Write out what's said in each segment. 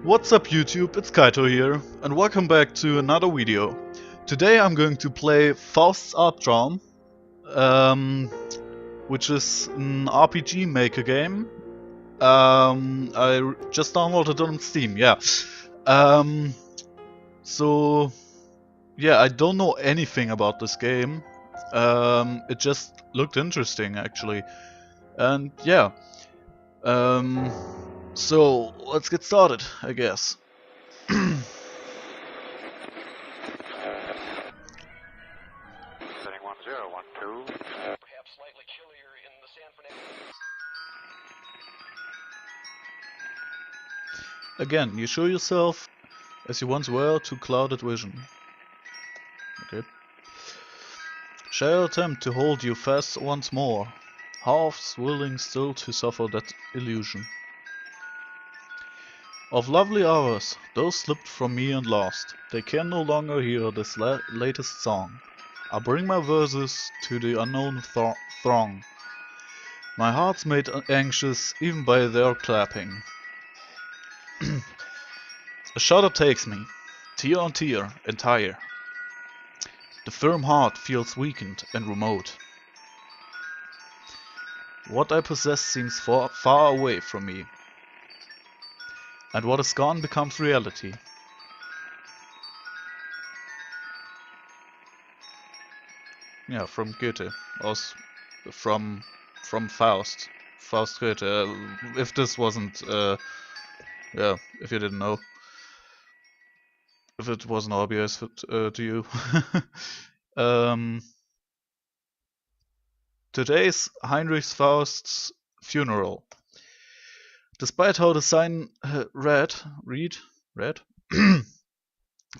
What's up YouTube, it's Kaito here, and welcome back to another video. Today I'm going to play Fausts Alptraum, which is an RPG maker game. I just downloaded it on Steam, yeah. So, yeah, I don't know anything about this game. It just looked interesting actually. And yeah, so let's get started, I guess. Setting 1012. Perhaps slightly chillier in the San Fernando. Again, you show yourself as you once were to clouded vision. Okay. Shall I attempt to hold you fast once more, half willing still to suffer that illusion. Of lovely hours, those slipped from me and lost, they can no longer hear this latest song. I bring my verses to the unknown throng. My heart's made anxious even by their clapping. A shudder takes me, tear on tear, entire. The firm heart feels weakened and remote. What I possess seems far away from me, and what is gone becomes reality. Yeah, from Goethe, aus from Faust, Goethe. If this wasn't, yeah, if you didn't know, if it wasn't obvious to you. Today's Heinrich Faust's funeral. Despite how the sign read,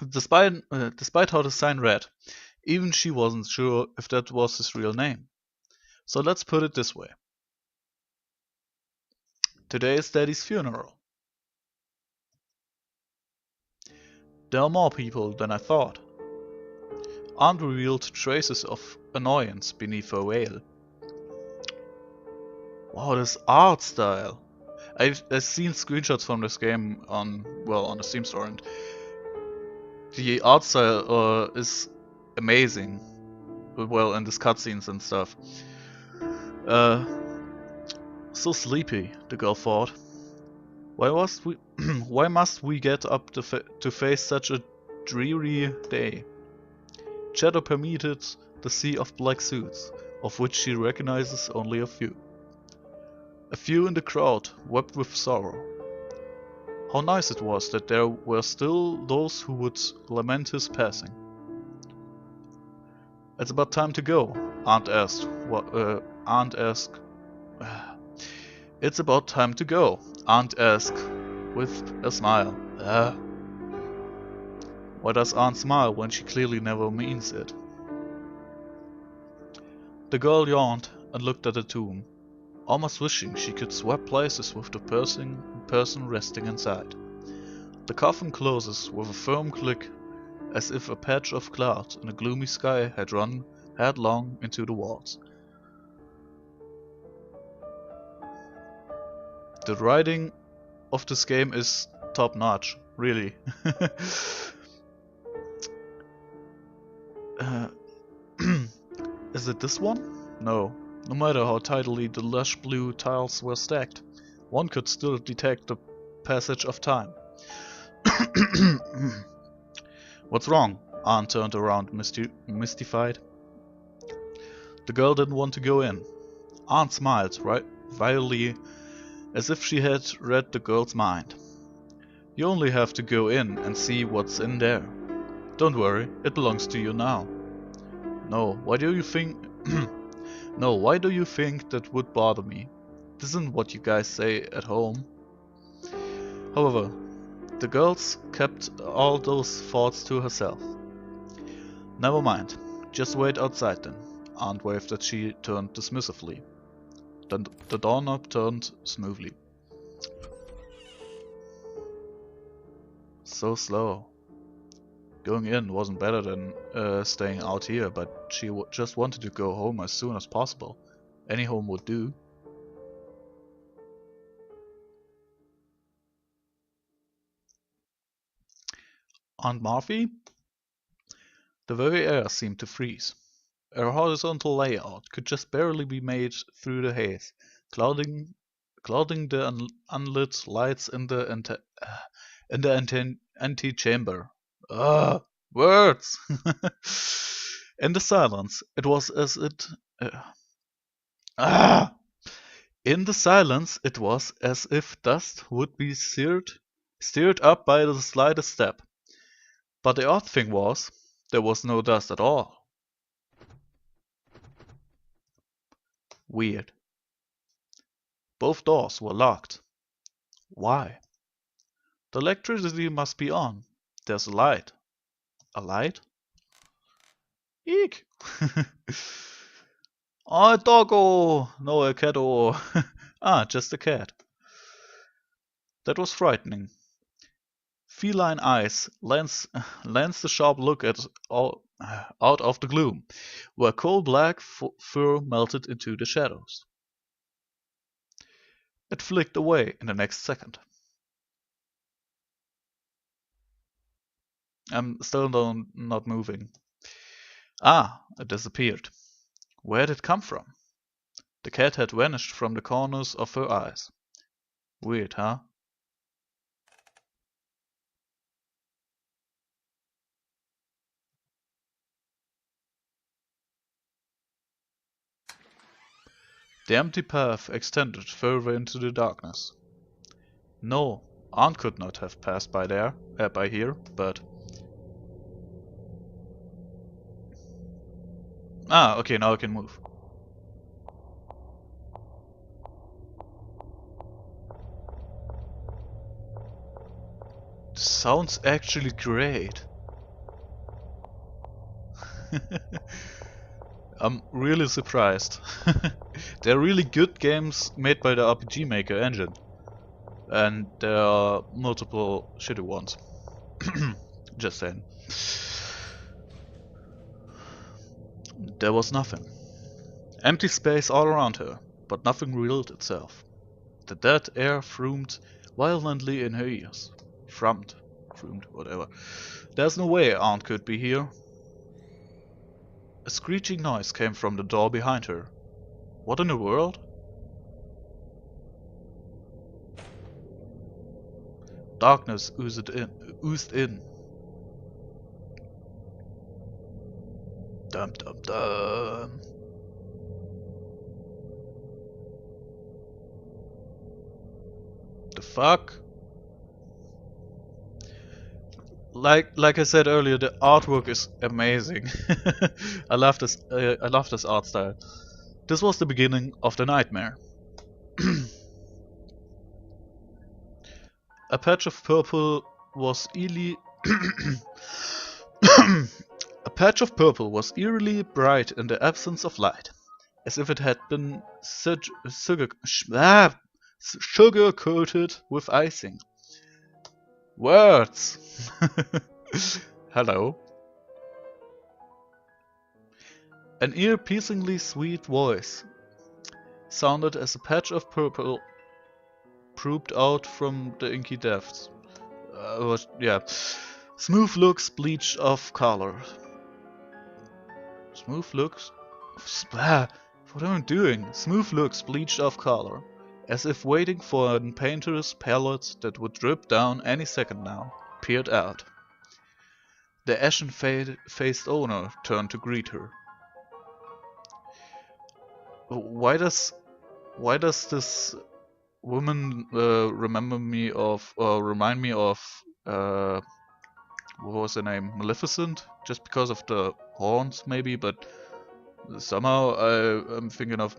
despite how the sign read, even she wasn't sure if that was his real name. So let's put it this way. Today is Daddy's funeral. There are more people than I thought. Aren't revealed traces of annoyance beneath her veil. Wow, this art style! I've seen screenshots from this game on the Steam store, and the art style is amazing. Well, in these cutscenes and stuff. So sleepy, the girl thought. Why must we get up to face such a dreary day? Shadow permeated the sea of black suits, of which she recognizes only a few. A few in the crowd wept with sorrow. How nice it was that there were still those who would lament his passing. It's about time to go, Aunt asked. It's about time to go, Aunt asked, with a smile. Why does Aunt smile when she clearly never means it? The girl yawned and looked at the tomb, almost wishing she could swap places with the person resting inside. The coffin closes with a firm click, as if a patch of cloud in a gloomy sky had run headlong into the walls. The writing of this game is top notch, really. Is it this one? No. No matter how tidily the lush blue tiles were stacked, one could still detect the passage of time. What's wrong? Aunt turned around, mystified. The girl didn't want to go in. Aunt smiled, wryly, as if she had read the girl's mind. You only have to go in and see what's in there. Don't worry, it belongs to you now. No, why do you think... No, why do you think that would bother me? This isn't what you guys say at home. However, the girls kept all those thoughts to herself. Never mind, just wait outside then. Aunt waved as she turned dismissively. Then the doorknob turned smoothly. So slow. Going in wasn't better than staying out here, but she just wanted to go home as soon as possible. Any home would do. Aunt Marthy? The very air seemed to freeze. Her horizontal layout could just barely be made through the haze, clouding the unlit lights in the antechamber. Ugh, words! In the silence, it was as it. Ah! In the silence, it was as if dust would be stirred up by the slightest step. But the odd thing was, there was no dust at all. Weird. Both doors were locked. Why? The electricity must be on. There's a light. A light? Eek! Oh, a doggo! No, a catto. Ah, just a cat. That was frightening. Feline eyes lanced a sharp look out of the gloom, where coal-black fur melted into the shadows. It flicked away in the next second. I'm still not moving. Ah, it disappeared. Where did it come from? The cat had vanished from the corners of her eyes. Weird, huh? The empty path extended further into the darkness. No, Aunt could not have passed by here, but... Ah, okay, now I can move. Sounds actually great. I'm really surprised. They're really good games made by the RPG Maker engine. And there are multiple shitty ones. Just saying. There was nothing. Empty space all around her, but nothing revealed itself. The dead air thrummed violently in her ears. Thrummed, whatever. There's no way Aunt could be here. A screeching noise came from the door behind her. What in the world? Darkness oozed in. Dum dum dum. The fuck? Like I said earlier, the artwork is amazing. I love this art style. This was the beginning of the nightmare. A patch of purple was eerily a patch of purple was eerily bright in the absence of light, as if it had been sugar coated with icing. Words! Hello. An ear-piercingly sweet voice sounded as a patch of purple prooped out from the inky depths. Smooth looks bleached of color. Smooth looks? What am I doing? Smooth looks bleached of color, as if waiting for a painter's palette that would drip down any second now, peered out. The ashen-faced owner turned to greet her. Why does this woman remind me of what was her name? Maleficent? Just because of the horns, maybe, but somehow I'm thinking of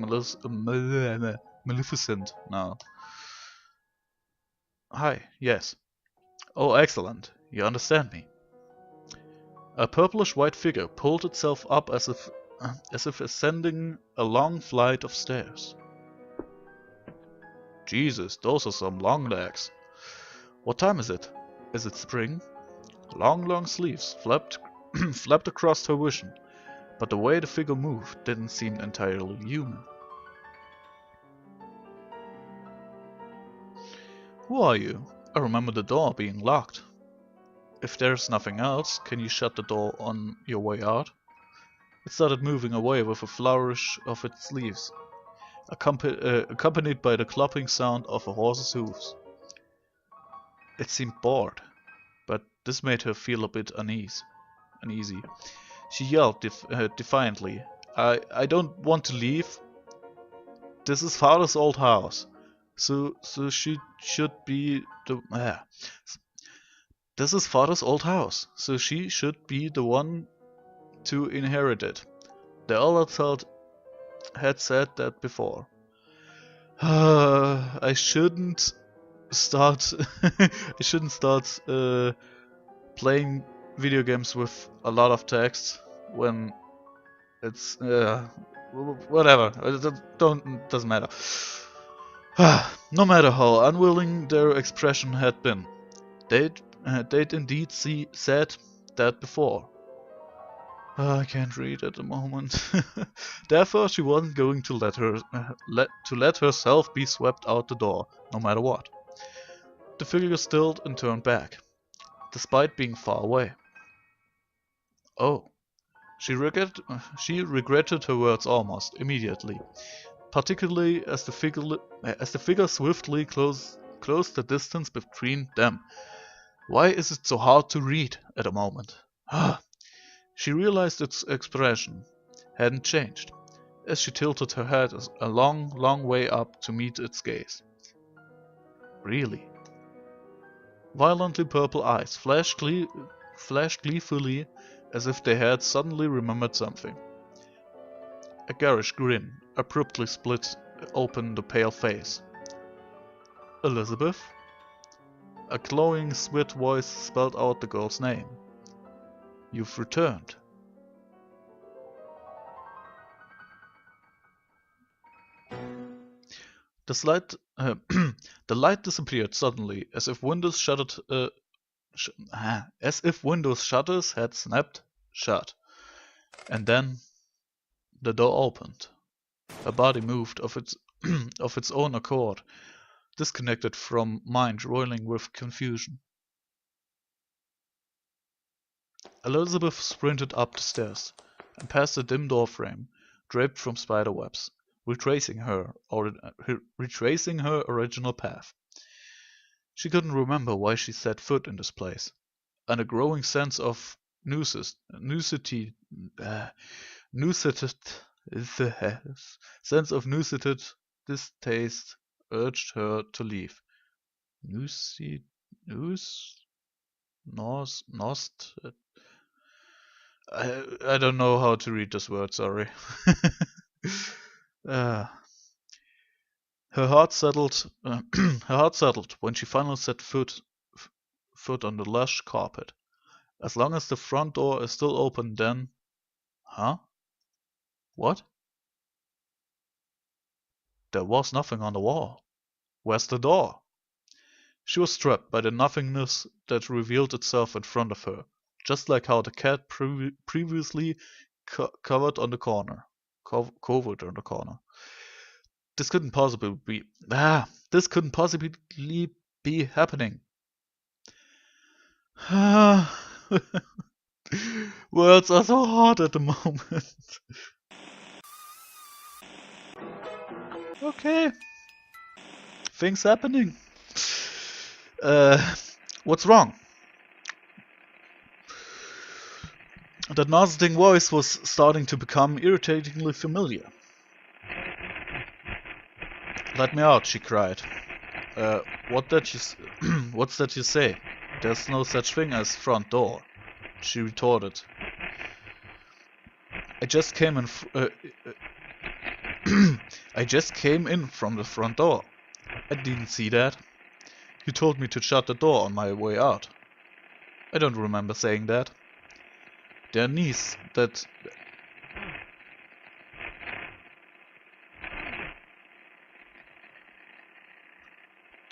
Maleficent now. Hi, yes. Oh, excellent. You understand me. A purplish-white figure pulled itself up as if ascending a long flight of stairs. Jesus, those are some long legs. What time is it? Is it spring? Long sleeves flapped across her vision, but the way the figure moved didn't seem entirely human. Who are you? I remember the door being locked. If there's nothing else, can you shut the door on your way out? It started moving away with a flourish of its leaves, accompanied by the clopping sound of a horse's hooves. It seemed bored, but this made her feel a bit uneasy. She yelled defiantly, I don't want to leave. This is father's old house, so she should be the... This is father's old house, so she should be the one to inherit it. The elder had said that before. I shouldn't start. I shouldn't start playing video games with a lot of text when it's whatever. Doesn't matter. No matter how unwilling their expression had been, they'd indeed said that before. I can't read at the moment. Therefore, she wasn't going to let herself be swept out the door, no matter what. The figure stilled and turned back, despite being far away. Oh, she regretted her words almost immediately, particularly as the figure swiftly closed the distance between them. Why is it so hard to read at the moment? She realized its expression hadn't changed, as she tilted her head a long way up to meet its gaze. Really? Violently purple eyes flashed gleefully as if they had suddenly remembered something. A garish grin abruptly split open the pale face. Elizabeth? A glowing, sweet voice spelled out the girl's name. You've returned. The light disappeared suddenly, as if Windows shutters had snapped shut. And then the door opened. A body moved of its own accord, disconnected from mind roiling with confusion. Elizabeth sprinted up the stairs and past the dim doorframe, draped from spider webs, retracing her original path. She couldn't remember why she set foot in this place, and a growing sense of nuisance distaste urged her to leave. Nost. I don't know how to read this word, sorry. Her heart settled. Her heart settled when she finally set foot on the lush carpet. As long as the front door is still open, then... Huh? What? There was nothing on the wall. Where's the door? She was struck by the nothingness that revealed itself in front of her, just like how the cat previously covered on the corner. Covered on the corner. This couldn't possibly be... This couldn't possibly be happening. Words are so hard at the moment. Okay. Things happening. What's wrong? That nausing voice was starting to become irritatingly familiar. Let me out, she cried. What's that you say? There's no such thing as front door, she retorted. I just came in from the front door. I didn't see that. You told me to shut the door on my way out. I don't remember saying that. There are knees that...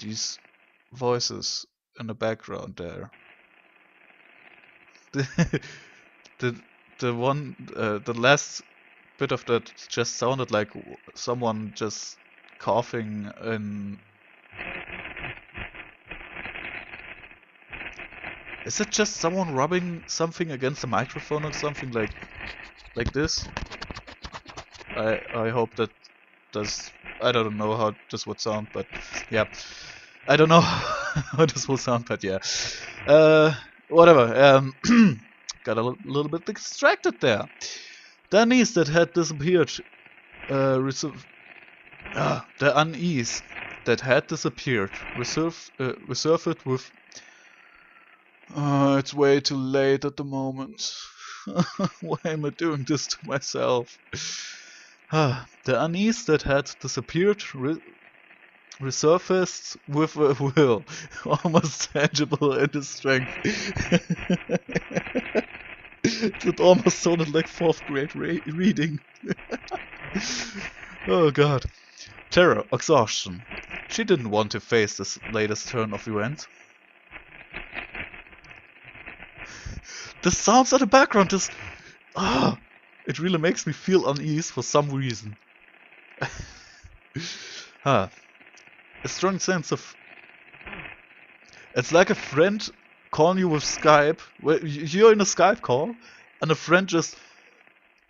These voices in the background there. The last bit of that just sounded like someone just coughing in... Is it just someone rubbing something against the microphone or something like this? I hope that does. I don't know how this would sound, but yeah, I don't know how this will sound, but yeah. Whatever. Got a little bit distracted there. The unease that had disappeared, the unease that had disappeared, resurfaced with. It's way too late at the moment. Why am I doing this to myself? The unease that had disappeared resurfaced with a will, almost tangible in its strength. It almost sounded like 4th grade reading. Oh god. Terror, exhaustion. She didn't want to face this latest turn of events. The sounds in the background just... it really makes me feel unease for some reason. A strong sense of... It's like a friend calling you with Skype. You're in a Skype call, and a friend just...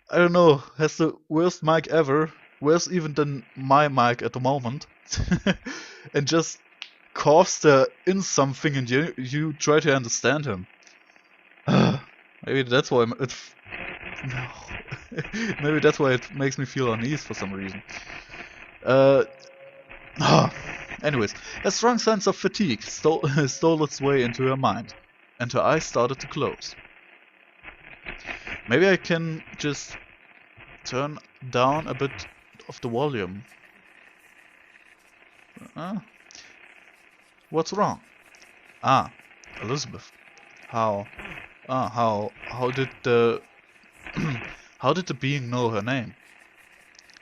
I don't know, has the worst mic ever. Worse even than my mic at the moment. And just coughs there in something and you try to understand him. Maybe that's why maybe that's why it makes me feel unease for some reason. Anyways, a strong sense of fatigue stole its way into her mind, and her eyes started to close. Maybe I can just turn down a bit of the volume. What's wrong? Elizabeth. How did the how did the being know her name?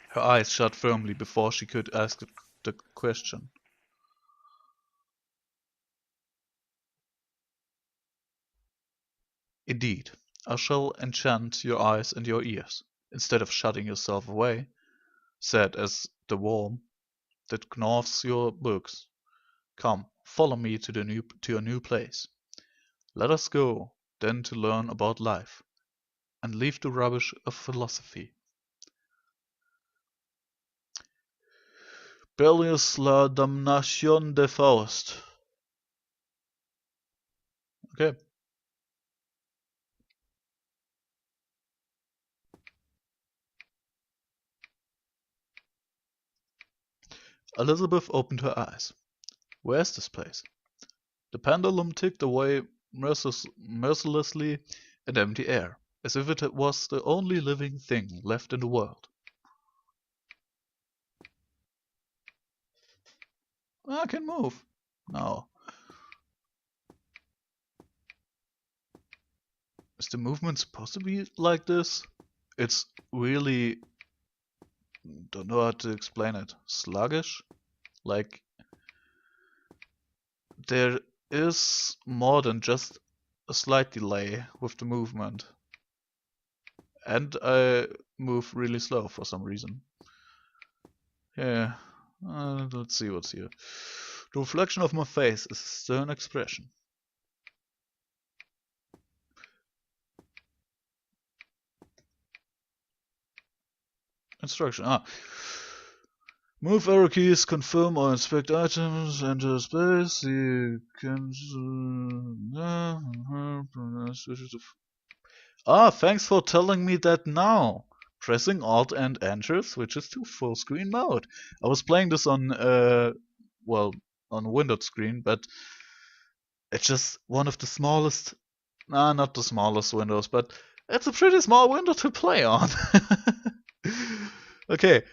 Her eyes shut firmly before she could ask the question. Indeed, I shall enchant your eyes and your ears, instead of shutting yourself away, said as the worm that gnaws your books. Come, follow me to a new place. Let us go, then, to learn about life, and leave the rubbish of philosophy. Bellius la damnation de Faust. Okay. Elizabeth opened her eyes. Where is this place? The pendulum ticked away mercilessly in empty air, as if it was the only living thing left in the world. I can move. No. Is the movement supposed to be like this? It's really... don't know how to explain it. Sluggish? Like... there is more than just a slight delay with the movement. And I move really slow for some reason. Yeah. Let's see what's here. The reflection of my face is a stern expression. Instruction. Move arrow keys, confirm or inspect items, enter space, you can... thanks for telling me that now. Pressing Alt and Enter switches to full screen mode. I was playing this on, well, on a windowed screen, but it's just one of the smallest, not the smallest windows, but it's a pretty small window to play on. Okay,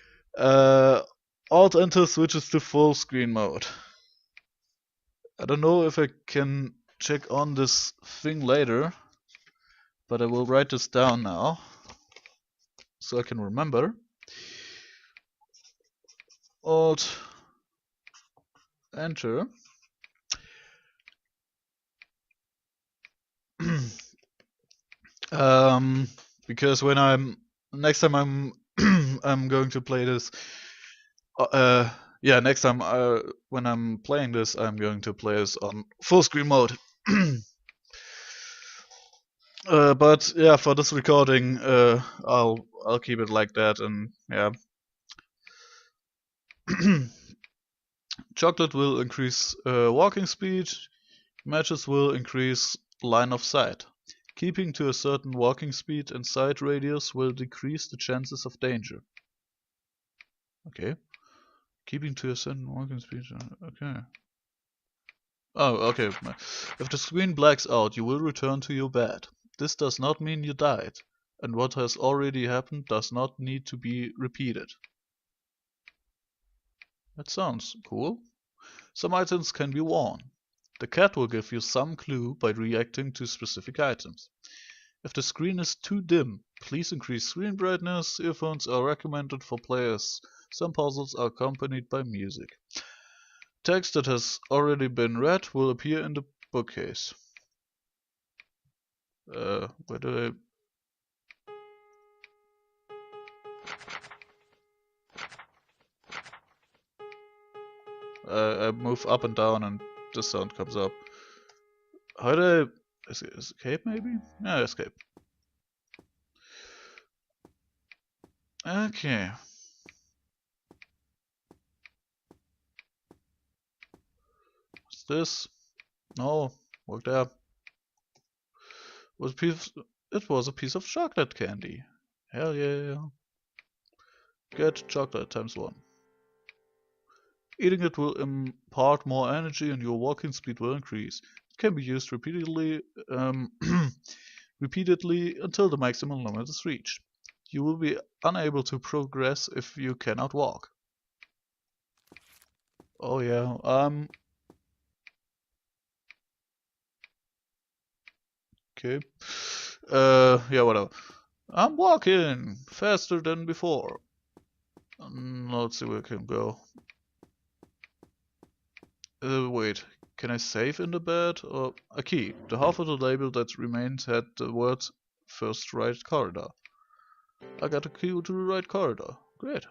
Alt Enter switches to full screen mode. I don't know if I can check on this thing later, but I will write this down now so I can remember. Alt Enter. Because when next time I'm I'm going to play this. Yeah, next time when I'm playing this, I'm going to play this on full screen mode. But yeah, for this recording, I'll keep it like that, and yeah. Chocolate will increase walking speed. Matches will increase line of sight. Keeping to a certain walking speed and sight radius will decrease the chances of danger. Okay. Keeping to a certain walking speed. Okay. Oh, okay. If the screen blacks out, you will return to your bed. This does not mean you died, and what has already happened does not need to be repeated. That sounds cool. Some items can be worn. The cat will give you some clue by reacting to specific items. If the screen is too dim, please increase screen brightness. Earphones are recommended for players. Some puzzles are accompanied by music. Text that has already been read will appear in the bookcase. Where do I move up and down and this sound comes up. How do I escape maybe? Yeah, escape. Okay. What's this? No, work there. It was a piece of chocolate candy. Hell yeah. Get chocolate times 1. Eating it will impart more energy and your walking speed will increase. It can be used repeatedly, repeatedly until the maximum limit is reached. You will be unable to progress if you cannot walk. Oh yeah, okay. Yeah, whatever. I'm walking faster than before. Let's see where I can go. Wait, can I save in the bed? Or a key. The half of the label that remains had the word first right corridor. I got a key to the right corridor. Great.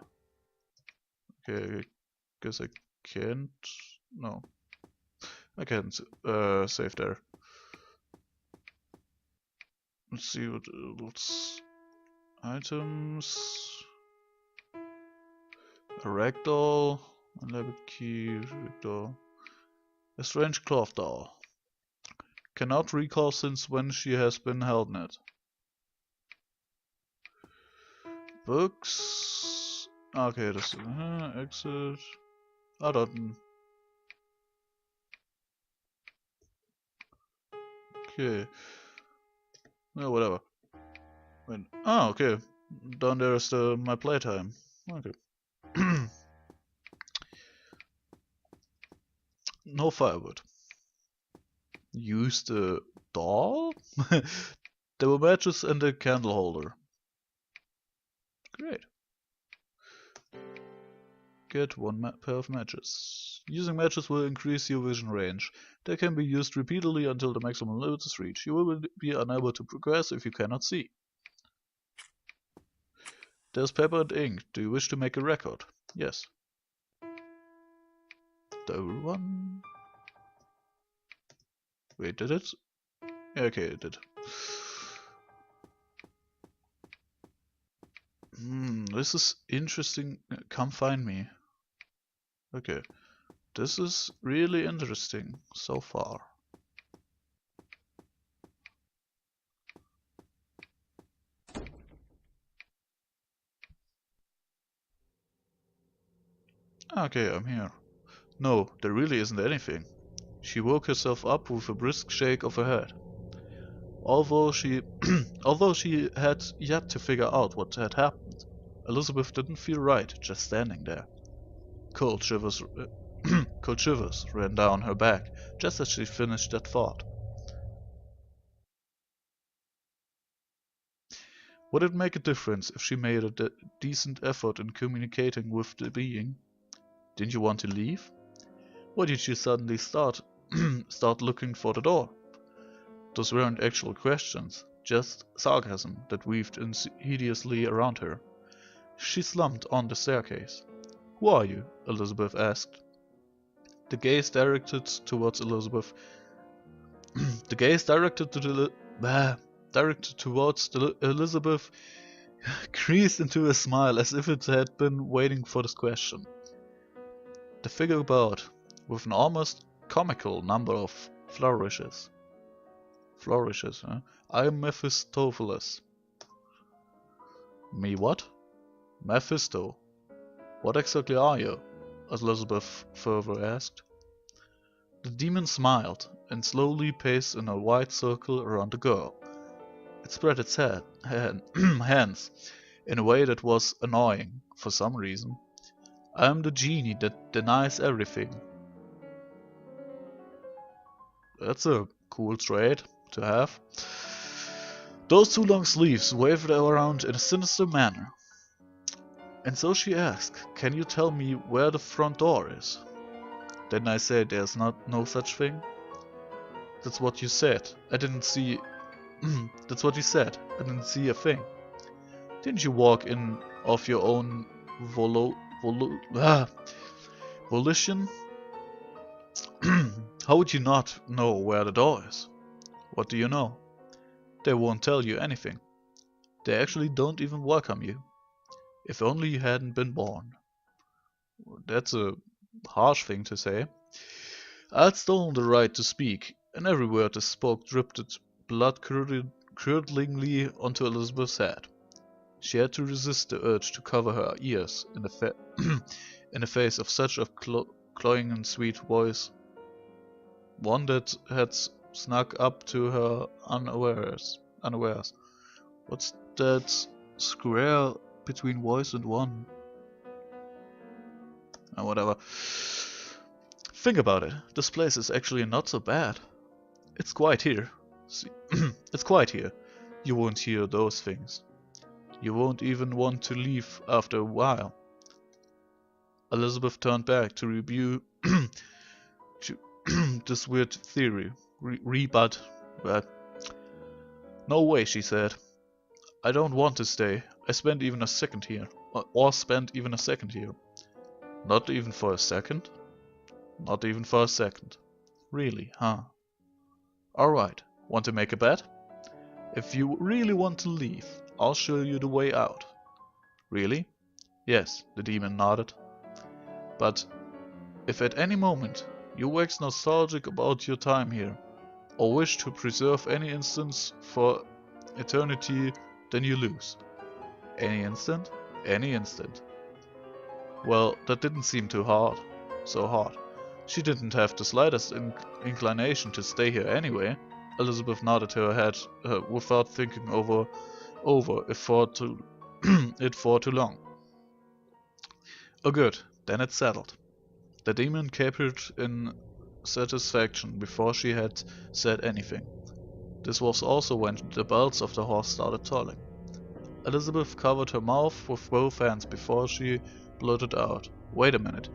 Okay, I guess I can't. No, I can't save there. Let's see what else. Items. A ragdoll. A label key. Ragdoll. A strange cloth doll. Cannot recall since when she has been held in it. Books. Okay, das exit. Daten. Okay. Yeah, whatever. Wait. Ah, okay. Down there is my playtime. Okay. No firewood. Use the doll? There were matches and a candle holder. Great. Get one pair of matches. Using matches will increase your vision range. They can be used repeatedly until the maximum limit is reached. You will be unable to progress if you cannot see. There's paper and ink. Do you wish to make a record? Yes. The one. Wait, did it? Yeah, okay, it did. This is interesting. Come find me. Okay. This is really interesting so far. Okay, I'm here. No, there really isn't anything. She woke herself up with a brisk shake of her head. Although she had yet to figure out what had happened, Elizabeth didn't feel right just standing there. Cold shivers ran down her back just as she finished that thought. Would it make a difference if she made a decent effort in communicating with the being? Didn't you want to leave? Why did you suddenly start looking for the door? Those weren't actual questions, just sarcasm that weaved insidiously around her. She slumped on the staircase. Who are you? Elizabeth asked. The gaze directed towards Elizabeth. The gaze directed to the directed towards Elizabeth, creased into a smile as if it had been waiting for this question. The figure bowed, with an almost comical number of flourishes. Flourishes, huh? I am Mephistopheles. Me what? Mephisto. What exactly are you? Elizabeth further asked. The demon smiled and slowly paced in a wide circle around the girl. It spread its hands in a way that was annoying for some reason. I am the genie that denies everything. That's a cool trait to have. Those two long sleeves waved around in a sinister manner. And so she asked, can you tell me where the front door is? Didn't I say there's no such thing? That's what you said. I didn't see... That's what you said. I didn't see a thing. Didn't you walk in of your own volition? How would you not know where the door is? What do you know? They won't tell you anything. They actually don't even welcome you. If only you hadn't been born. That's a harsh thing to say. I'd stolen the right to speak, and every word I spoke dripped blood-curdlingly onto Elizabeth's head. She had to resist the urge to cover her ears in the, in the face of such a cloying and sweet voice. One that had snuck up to her unawares. What's that square between voice and one? Whatever. Think about it. This place is actually not so bad. It's quiet here. See, it's quiet here. You won't hear those things. You won't even want to leave after a while. Elizabeth turned back to review this weird theory. Rebut. But no way, she said. I don't want to stay. I spent even a second here. Or spent even a second here. Not even for a second? Not even for a second. Really, huh? Alright, want to make a bet? If you really want to leave, I'll show you the way out. Really? Yes, the demon nodded. But if at any moment you wax nostalgic about your time here, or wish to preserve any instance for eternity, then you lose. Any instant? Any instant. Well, that didn't seem too hard. So hard. She didn't have the slightest inclination to stay here anyway. Elizabeth nodded her head without thinking over it for too long. Oh good, then it's settled. The demon capered in satisfaction before she had said anything. This was also when the bells of the horse started tolling. Elizabeth covered her mouth with both hands before she blurted out, "Wait a minute."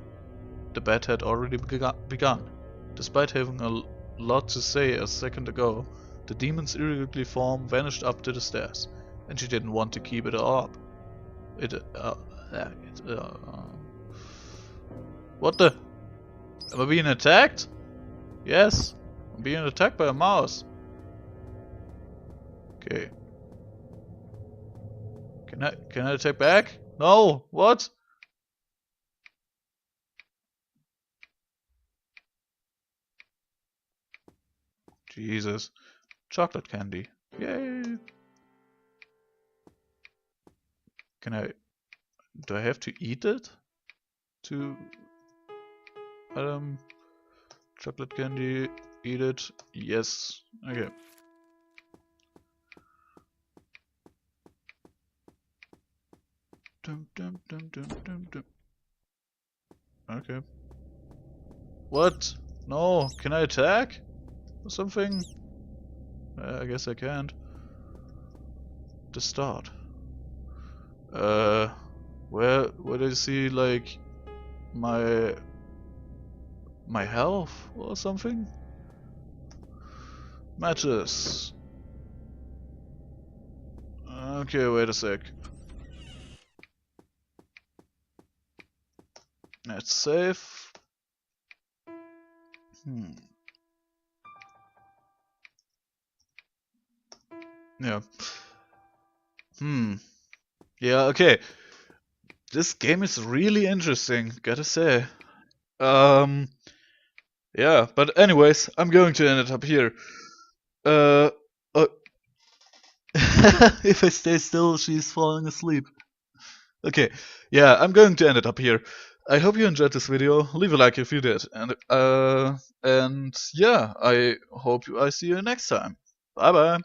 The bet had already begun. Despite having a lot to say a second ago, the demon's irregular form vanished up to the stairs, and she didn't want to keep it all up. What the? Am I being attacked? Yes, I'm being attacked by a mouse. Okay. Can I attack back? No! What? Jesus. Chocolate candy. Yay! Do I have to eat it? Chocolate candy, eat it. Yes. Okay. Okay. What? No, can I attack? Or something? I guess I can't. To start. Where do I see like my health or something? Matches. Okay, wait a sec. Let's save. Yeah. Yeah, okay. This game is really interesting, gotta say. Yeah, but anyways, I'm going to end it up here. Uh, uh if I stay still, she's falling asleep. Okay, yeah, I'm going to end it up here. I hope you enjoyed this video. Leave a like if you did, and yeah, I hope I see you next time. Bye bye.